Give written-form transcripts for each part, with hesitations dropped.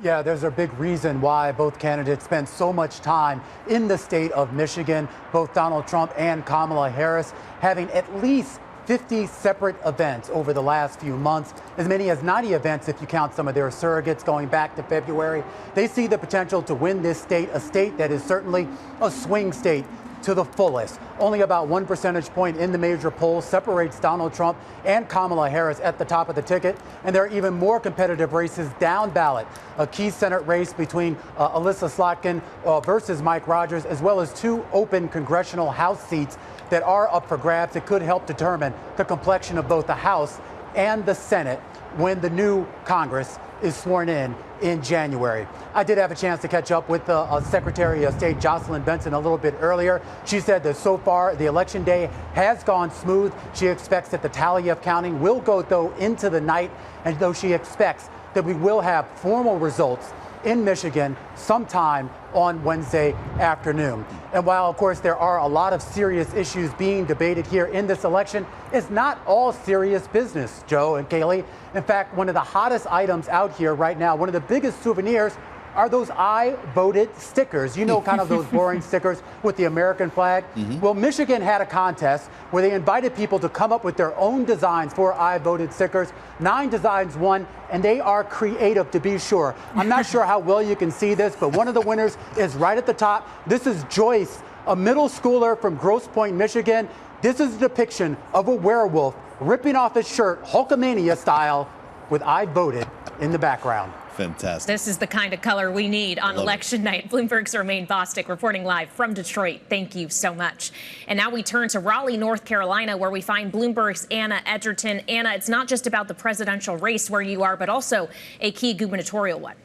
Yeah, there's a big reason why both candidates spend so much time in the state of Michigan, both Donald Trump and Kamala Harris, having at least 50 separate events over the last few months, as many as 90 events if you count some of their surrogates going back to February. They see the potential to win this state, a state that is certainly a swing state to the fullest. Only about 1 percentage point in the major polls separates Donald Trump and Kamala Harris at the top of the ticket. And there are even more competitive races down ballot. A key Senate race between Alyssa Slotkin versus Mike Rogers, as well as 2 open congressional House seats that are up for grabs. It could help determine the complexion of both the House and the Senate when the new Congress is sworn in January. I did have a chance to catch up with Secretary of State Jocelyn Benson a little bit earlier. She said that so far the election day has gone smooth. She expects that the tally of counting will go, though, into the night, and though she expects that we will have formal results in Michigan sometime on Wednesday afternoon. And while, of course, there are a lot of serious issues being debated here in this election, it's not all serious business, Joe and Kaylee. In fact, one of the hottest items out here right now, one of the biggest souvenirs, are those I voted stickers. You know, kind of those boring stickers with the American flag. Well, Michigan had a contest where they invited people to come up with their own designs for I voted stickers. 9 designs won, and they are creative, to be sure. I'm not sure how well you can see this, but one of the winners is right at the top. This is Joyce, a middle schooler from Grosse Pointe, Michigan. This is a depiction of a werewolf ripping off his shirt, Hulkamania style, with I voted in the background. Fantastic. This is the kind of color we need on election night. Bloomberg's Romaine Bostick reporting live from Detroit. Thank you so much. And now we turn to Raleigh, North Carolina, where we find Bloomberg's Anna Edgerton. Anna, it's not just about the presidential race where you are, but also a key gubernatorial one.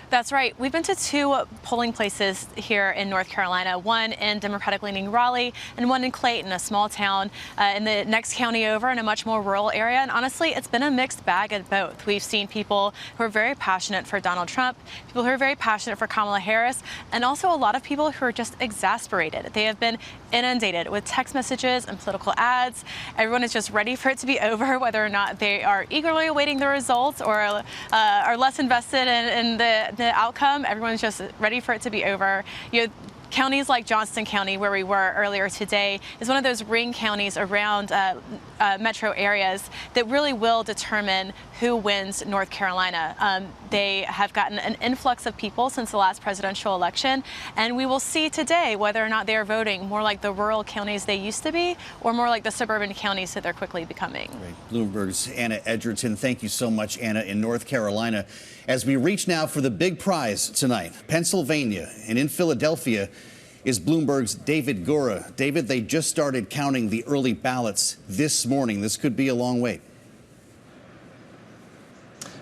That's right. We've been to 2 polling places here in North Carolina, one in Democratic-leaning Raleigh and one in Clayton, a small town in the next county over in a much more rural area. And honestly, it's been a mixed bag at both. We've seen people who are very passionate for Donald Trump, people who are very passionate for Kamala Harris, and also a lot of people who are just exasperated. They have been inundated with text messages and political ads. Everyone is just ready for it to be over, whether or not they are eagerly awaiting the results or are less invested in the outcome. Everyone's just ready for it to be over. Counties like Johnston County, where we were earlier today, is one of those ring counties around metro areas that really will determine who wins North Carolina. They have gotten an influx of people since the last presidential election, and we will see today whether or not they are voting more like the rural counties they used to be or more like the suburban counties that they're quickly becoming. Right. Bloomberg's Anna Edgerton. Thank you so much, Anna, in North Carolina. As we reach now for the big prize tonight, Pennsylvania, and in Philadelphia is Bloomberg's David Gura. David, they just started counting the early ballots this morning. This could be a long wait.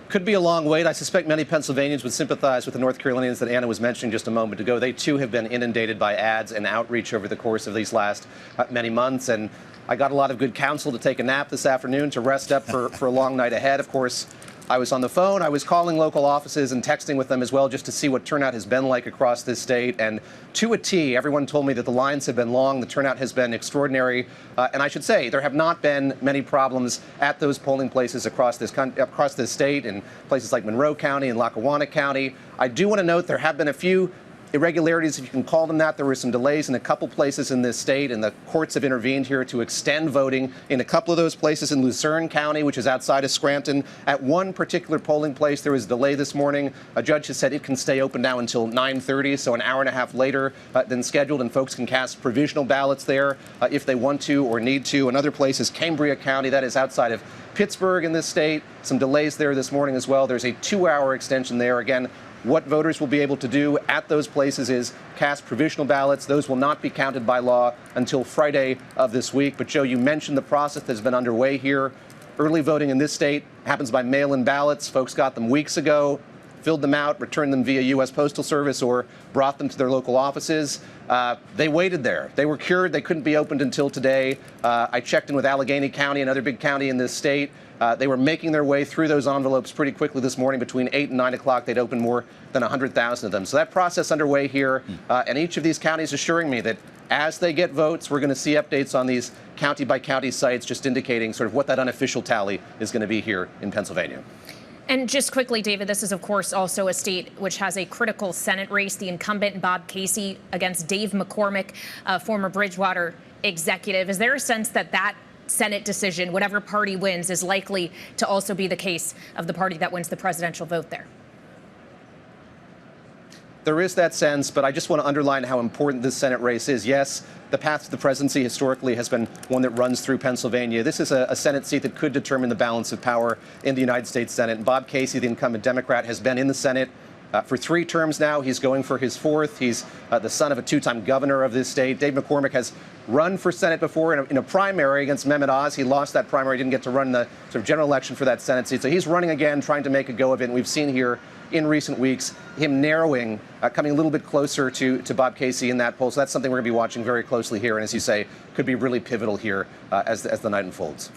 Could be a long wait. I suspect many Pennsylvanians would sympathize with the North Carolinians that Anna was mentioning just a moment ago. They, too, have been inundated by ads and outreach over the course of these last many months. And I got a lot of good counsel to take a nap this afternoon to rest up for a long night ahead. Of course, I was on the phone. I was calling local offices and texting with them as well just to see what turnout has been like across this state. And to a T, everyone told me that the lines have been long. The turnout has been extraordinary. And I should say there have not been many problems at those polling places across this state, in places like Monroe County and Lackawanna County. I do want to note there have been a few irregularities, if you can call them that. There were some delays in a couple places in this state, and the courts have intervened here to extend voting in a couple of those places in Lucerne County, which is outside of Scranton. At one particular polling place, there was a delay this morning. A judge has said it can stay open now until 9:30, so an hour and a half later than scheduled, and folks can cast provisional ballots there if they want to or need to. Another place is Cambria County, that is outside of Pittsburgh in this state. Some delays there this morning as well. There's a 2-hour extension there. Again, what voters will be able to do at those places is cast provisional ballots. Those will not be counted by law until Friday of this week. But, Joe, you mentioned the process that's been underway here. Early voting in this state happens by mail-in ballots. Folks got them weeks ago, filled them out, returned them via U.S. Postal Service, or brought them to their local offices. They waited there. They were cured. They couldn't be opened until today. I checked in with Allegheny County, another big county in this state. They were making their way through those envelopes pretty quickly this morning. Between 8 and 9 o'clock, they'd opened more than 100,000 of them. So that process underway here, and each of these counties assuring me that as they get votes, we're going to see updates on these county-by-county sites, just indicating sort of what that unofficial tally is going to be here in Pennsylvania. And just quickly, David, this is, of course, also a state which has a critical Senate race. The incumbent, Bob Casey, against Dave McCormick, a former Bridgewater executive. Is there a sense that that Senate decision, whatever party wins, is likely to also be the case of the party that wins the presidential vote there? There is that sense, but I just want to underline how important this Senate race is. Yes, the path to the presidency historically has been one that runs through Pennsylvania. This is a Senate seat that could determine the balance of power in the United States Senate. And Bob Casey, the incumbent Democrat, has been in the Senate for 3 terms now. He's going for his 4th. He's the son of a 2-time governor of this state. Dave McCormick has run for Senate before in a primary against Mehmet Oz. He lost that primary, didn't get to run the sort of general election for that Senate seat. So he's running again, trying to make a go of it. And we've seen here in recent weeks him narrowing, coming a little bit closer to Bob Casey in that poll. So that's something we're going to be watching very closely here. And as you say, could be really pivotal here as the night unfolds.